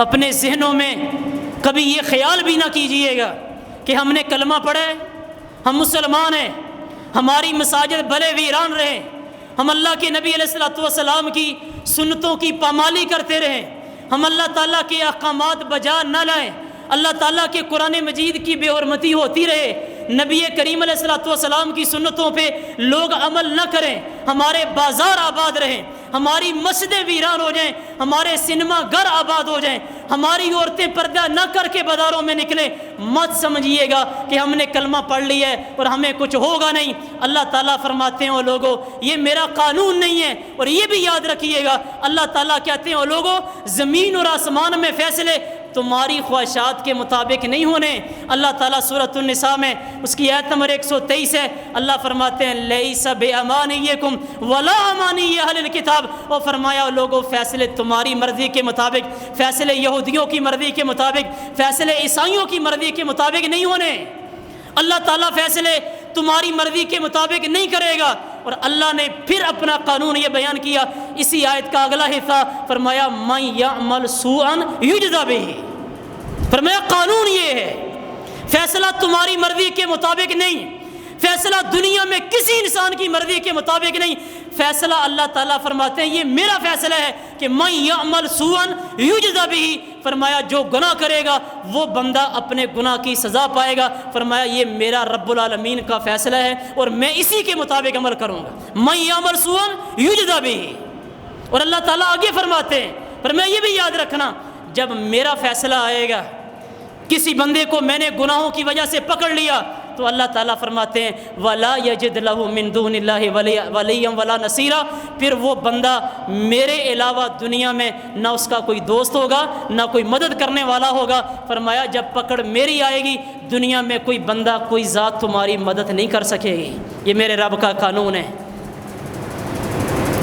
اپنے ذہنوں میں کبھی یہ خیال بھی نہ کیجئے گا کہ ہم نے کلمہ پڑھا ہے، ہم مسلمان ہیں، ہماری مساجد بھلے ویران رہیں، ہم اللہ کے نبی علیہ الصلوۃ والسلام کی سنتوں کی پامالی کرتے رہیں، ہم اللہ تعالیٰ کے احکامات بجا نہ لائیں، اللہ تعالیٰ کے قرآن مجید کی بے حرمتی ہوتی رہے، نبی کریم علیہ الصلوۃ والسلام کی سنتوں پہ لوگ عمل نہ کریں، ہمارے بازار آباد رہیں، ہماری مسجدیں ویران ہو جائیں، ہمارے سنیما گھر آباد ہو جائیں، ہماری عورتیں پردہ نہ کر کے بازاروں میں نکلیں، مت سمجھیے گا کہ ہم نے کلمہ پڑھ لیا ہے اور ہمیں کچھ ہوگا نہیں۔ اللہ تعالیٰ فرماتے ہیں او لوگوں یہ میرا قانون نہیں ہے، اور یہ بھی یاد رکھیے گا اللہ تعالیٰ کہتے ہیں او لوگوں زمین اور آسمان میں فیصلے تمہاری خواہشات کے مطابق نہیں ہونے۔ اللہ تعالیٰ سورۃ النساء میں اس کی آیت نمبر 123 ہے، اللہ فرماتے ہیں لیس بامانیکم ولا امانی اہل الکتاب، اور فرمایا لوگوں فیصلے تمہاری مرضی کے مطابق، فیصلے یہودیوں کی مرضی کے مطابق، فیصلے عیسائیوں کی مرضی کے مطابق نہیں ہونے۔ اللہ تعالیٰ فیصلے تمہاری مرضی کے مطابق نہیں کرے گا۔ اور اللہ نے پھر اپنا قانون یہ بیان کیا اسی آیت کا اگلا حصہ، فرمایا من یعمل سوءا یجزا بہ، فرمایا قانون یہ ہے فیصلہ تمہاری مرضی کے مطابق نہیں، فیصلہ دنیا میں کسی انسان کی مرضی کے مطابق نہیں، فیصلہ اللہ تعالیٰ فرماتے ہیں یہ میرا فیصلہ ہے کہ من یعمل سوءا یجزا بہ، فرمایا جو گناہ کرے گا وہ بندہ اپنے گناہ کی سزا پائے گا، فرمایا یہ میرا رب العالمین کا فیصلہ ہے اور میں اسی کے مطابق عمل کروں گا، من یعمل سوءا یجزا بہ۔ اور اللہ تعالیٰ آگے فرماتے ہیں، فرمایا یہ بھی یاد رکھنا جب میرا فیصلہ آئے گا، کسی بندے کو میں نے گناہوں کی وجہ سے پکڑ لیا تو اللہ تعالیٰ فرماتے ہیں وَلَا يَجِدْ لَهُ مِن دُونِ اللَّهِ وَلِيًّا وَلَا نَصِيرًا، پھر وہ بندہ میرے علاوہ دنیا میں نہ اس کا کوئی دوست ہوگا نہ کوئی مدد کرنے والا ہوگا۔ فرمایا جب پکڑ میری آئے گی دنیا میں کوئی بندہ کوئی ذات تمہاری مدد نہیں کر سکے گی، یہ میرے رب کا قانون ہے۔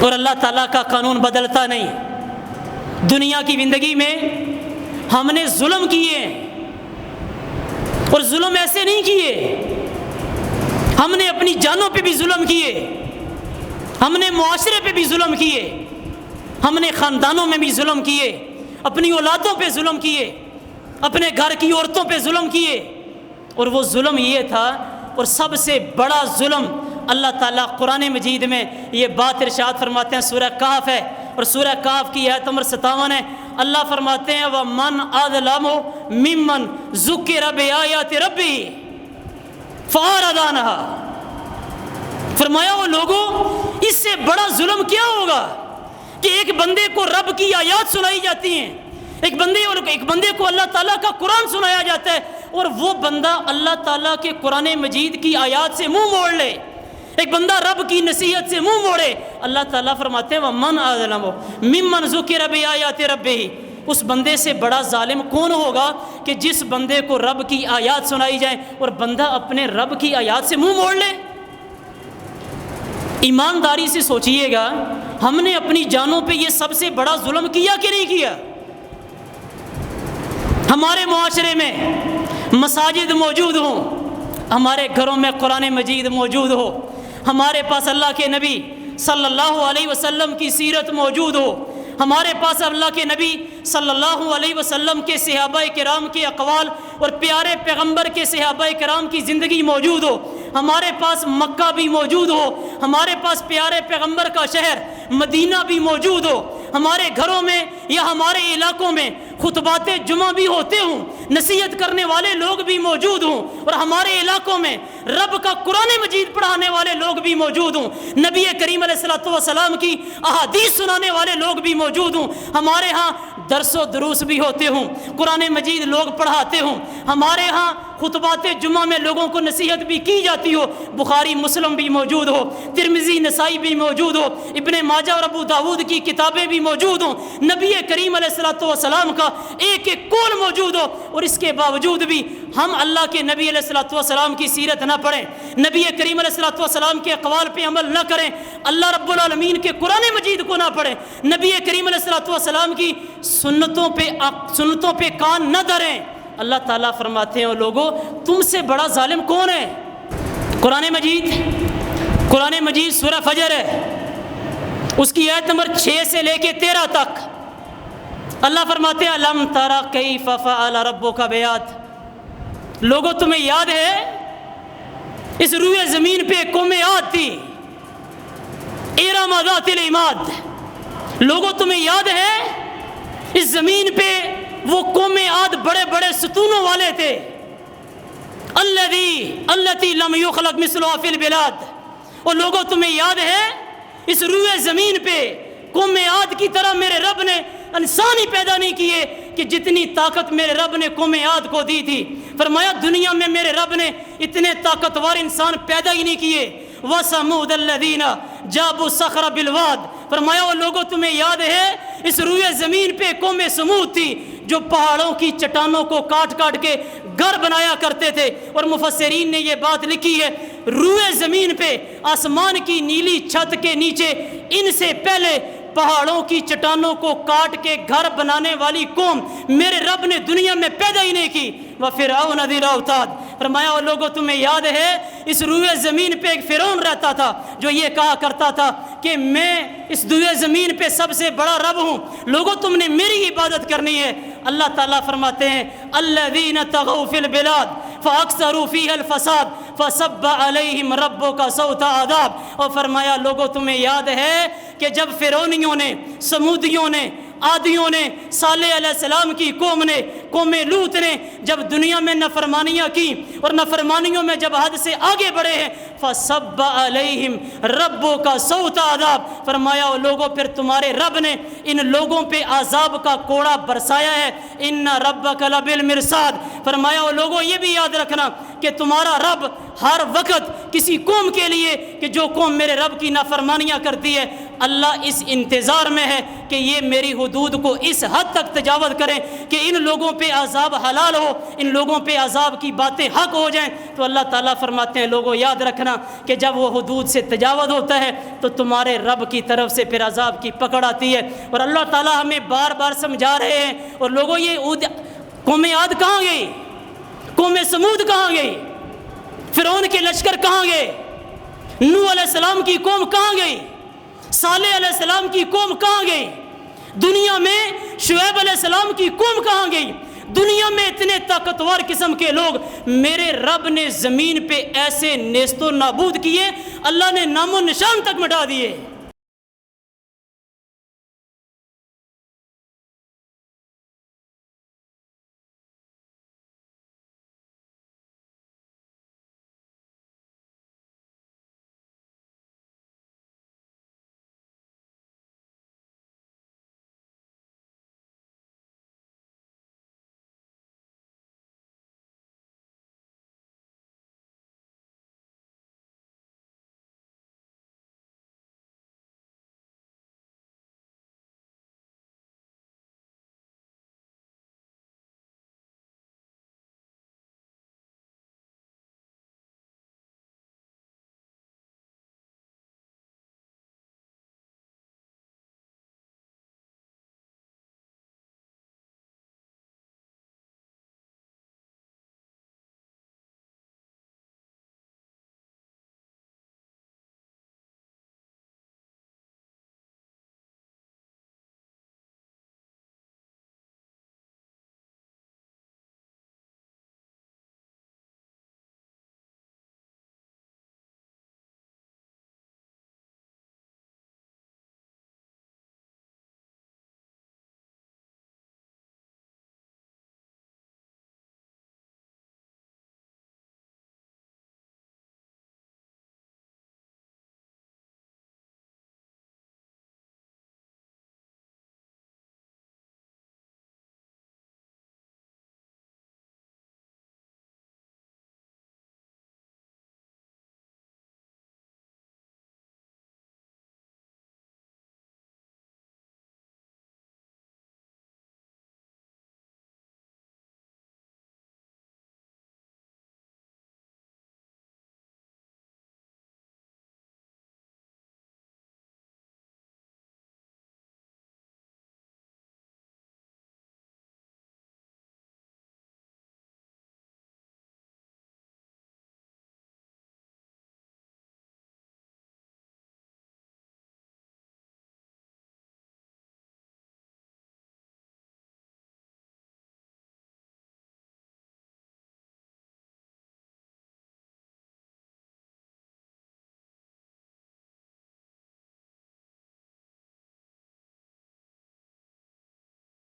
اور اللہ تعالیٰ کا قانون بدلتا نہیں۔ دنیا کی زندگی میں ہم نے ظلم کیے اور ظلم ایسے نہیں کیے، ہم نے اپنی جانوں پہ بھی ظلم کیے، ہم نے معاشرے پہ بھی ظلم کیے، ہم نے خاندانوں میں بھی ظلم کیے، اپنی اولادوں پہ ظلم کیے، اپنے گھر کی عورتوں پہ ظلم کیے۔ اور وہ ظلم یہ تھا، اور سب سے بڑا ظلم اللہ تعالیٰ قرآن مجید میں یہ بات ارشاد فرماتے ہیں، سورہ کہف ہے اور سورہ کہف کی آیت نمبر 57 ہے، اللہ فرماتے ہیں وَمَنْ أَظْلَمُ مِمَّنْ ذُكِّرَ بِآيَاتِ رَبِّهِ فَأَعْرَضَ عَنْهَا، فرمایا وہ لوگوں اس سے بڑا ظلم کیا ہوگا کہ ایک بندے کو رب کی آیات سنائی جاتی ہیں، ایک بندے کو اللہ تعالیٰ کا قرآن سنایا جاتا ہے اور وہ بندہ اللہ تعالیٰ کے قرآن مجید کی آیات سے منہ موڑ لے، ایک بندہ رب کی نصیحت سے منہ موڑے۔ اللہ تعالیٰ فرماتے ہیں وَمَنْ أَظْلَمُ مِمَّنْ ذُكِرَ بِآيَاتِ رَبِّهِ، اس بندے سے بڑا ظالم کون ہوگا کہ جس بندے کو رب کی آیات سنائی جائیں اور بندہ اپنے رب کی آیات سے منہ موڑ لے۔ ایمانداری سے سوچئے گا ہم نے اپنی جانوں پہ یہ سب سے بڑا ظلم کیا کہ نہیں کیا؟ ہمارے معاشرے میں مساجد موجود ہوں، ہمارے گھروں میں قرآن مجید موجود ہو، ہمارے پاس اللہ کے نبی صلی اللہ علیہ وسلم کی سیرت موجود ہو، ہمارے پاس اللہ کے نبی صلی اللہ علیہ وسلم کے صحابہ کرام کے اقوال اور پیارے پیغمبر کے صحابہ کرام کی زندگی موجود ہو، ہمارے پاس مکہ بھی موجود ہو، ہمارے پاس پیارے پیغمبر کا شہر مدینہ بھی موجود ہو، ہمارے گھروں میں یا ہمارے علاقوں میں خطبات جمعہ بھی ہوتے ہوں، نصیحت کرنے والے لوگ بھی موجود ہوں، اور ہمارے علاقوں میں رب کا قرآن مجید پڑھانے والے لوگ بھی موجود ہوں، نبی کریم علیہ الصلوۃ والسلام کی احادیث سنانے والے لوگ بھی موجود ہوں، ہمارے ہاں درس و دروس بھی ہوتے ہوں، قرآن مجید لوگ پڑھاتے ہوں، ہمارے ہاں خطبات جمعہ میں لوگوں کو نصیحت بھی کی جاتی ہو، بخاری مسلم بھی موجود ہو، ترمذی نسائی بھی موجود ہو، ابن ماجہ اور ابو داود کی کتابیں بھی موجود ہوں، نبی کریم علیہ الصلوۃ والسلام کا ایک ایک قول موجود ہو، اور اس کے باوجود بھی ہم اللہ کے نبی علیہ الصلوۃ والسلام کی سیرت نہ پڑھیں، نبی کریم علیہ الصلوۃ والسلام کے اقوال پہ عمل نہ کریں، اللہ رب العالمین کے قرآن مجید کو نہ پڑھیں، نبی کریم علیہ الصلوۃ والسلام کی سنتوں پہ کان نہ دھریں۔ اللہ تعالیٰ فرماتے ہیں لوگوں تم سے بڑا ظالم کون ہے؟ قرآن مجید سورہ فجر ہے، اس کی آیت نمبر 6 سے لے کے 13 تک اللہ فرماتے ہیں الم ترى کیف فعل ربک بعاد، لوگوں تمہیں یاد ہے اس روئے زمین پہ قوم عاد تھی، ارم ذات العماد، لوگوں تمہیں یاد ہے اس زمین پہ وہ قوم عاد بڑے بڑے ستونوں والے تھے، التی لم یخلق مثلها فی البلاد، اور لوگوں تمہیں یاد ہے اس روئے زمین پہ قوم عاد کی طرح میرے رب نے انسان ہی پیدا نہیں کیے کہ جتنی طاقت میرے رب نے قوم عاد کو دی تھی۔ فرمایا دنیا میں میرے رب نے اتنے طاقتور انسان پیدا ہی نہیں کیے۔ وَثَمُودَ الَّذِينَ جَابُوا الصَّخْرَ بِالْوَادِ، فرمایا وہ لوگوں تمہیں یاد ہے اس روئے زمین پہ قوم سمود تھی جو پہاڑوں کی چٹانوں کو کاٹ کاٹ کے گھر بنایا کرتے تھے، اور مفسرین نے یہ بات لکھی ہے روئے زمین پہ آسمان کی نیلی چھت کے نیچے ان سے پہلے پہاڑوں کی چٹانوں کو کاٹ کے گھر بنانے والی قوم میرے رب نے دنیا میں پیدا ہی نہیں کی۔ وَفِرْعَوْنَ ذِي الْأَوْتَادِ، فرمایا وہ لوگوں تمہیں یاد ہے اس روئے زمین پہ ایک فرعون رہتا تھا جو یہ کہا کرتا تھا کہ میں اس روئے زمین پہ سب سے بڑا رب ہوں، لوگوں تم نے میری عبادت کرنی ہے۔ اللہ تعالیٰ فرماتے ہیں الَّذِينَ طَغَوْا فِي الْبِلَادِ فَأَكْثَرُوا فِيهَا الْفَسَادَ فَصَبَّ عَلَيْهِمْ رَبُّكَ صَوْتَ عَذَابٍ، اور فرمایا لوگوں تمہیں یاد ہے کہ جب فرعونیوں نے، سمودیوں نے، عادیوں نے، صالح علیہ السلام کی قوم نے، قوم لوط نے جب دنیا میں نافرمانیاں کی اور نافرمانیوں میں جب حد سے آگے بڑھے ہیں فَصَبَّ عَلَيْهِمْ رَبُّكَ صَوْتَ عَذَابٍ، فرمایا وہ لوگوں پھر تمہارے رب نے ان لوگوں پہ عذاب کا کوڑا برسایا ہے۔ إِنَّ رَبَّكَ لَبِالْمِرْصَادِ، فرمایا وہ لوگوں یہ بھی یاد رکھنا کہ تمہارا رب ہر وقت کسی قوم کے لیے کہ جو قوم میرے رب کی نافرمانیاں کرتی ہے اللہ اس انتظار میں ہے کہ یہ میری حدود کو اس حد تک تجاوز کریں کہ ان لوگوں پہ عذاب حلال ہو، ان لوگوں پہ عذاب کی باتیں حق ہو جائیں۔ تو اللہ تعالیٰ فرماتے ہیں لوگوں یاد رکھنا کہ جب وہ حدود سے تجاوز ہوتا ہے تو تمہارے رب کی طرف سے پھر عذاب کی پکڑ آتی ہے، اور اللہ تعالیٰ ہمیں بار بار سمجھا رہے ہیں۔ اور لوگوں یہ قوم عاد کہاں گئی؟ قوم سمود کہاں گئی؟ فرعون کے لشکر کہاں گئے؟ نوح علیہ السلام کی قوم کہاں گئی؟ صالح علیہ السلام کی قوم کہاں گئی؟ دنیا میں شعیب علیہ السلام کی قوم کہاں گئی؟ دنیا میں اتنے طاقتور قسم کے لوگ میرے رب نے زمین پہ ایسے نیست و نابود کیے اللہ نے نام و نشان تک مٹا دیے۔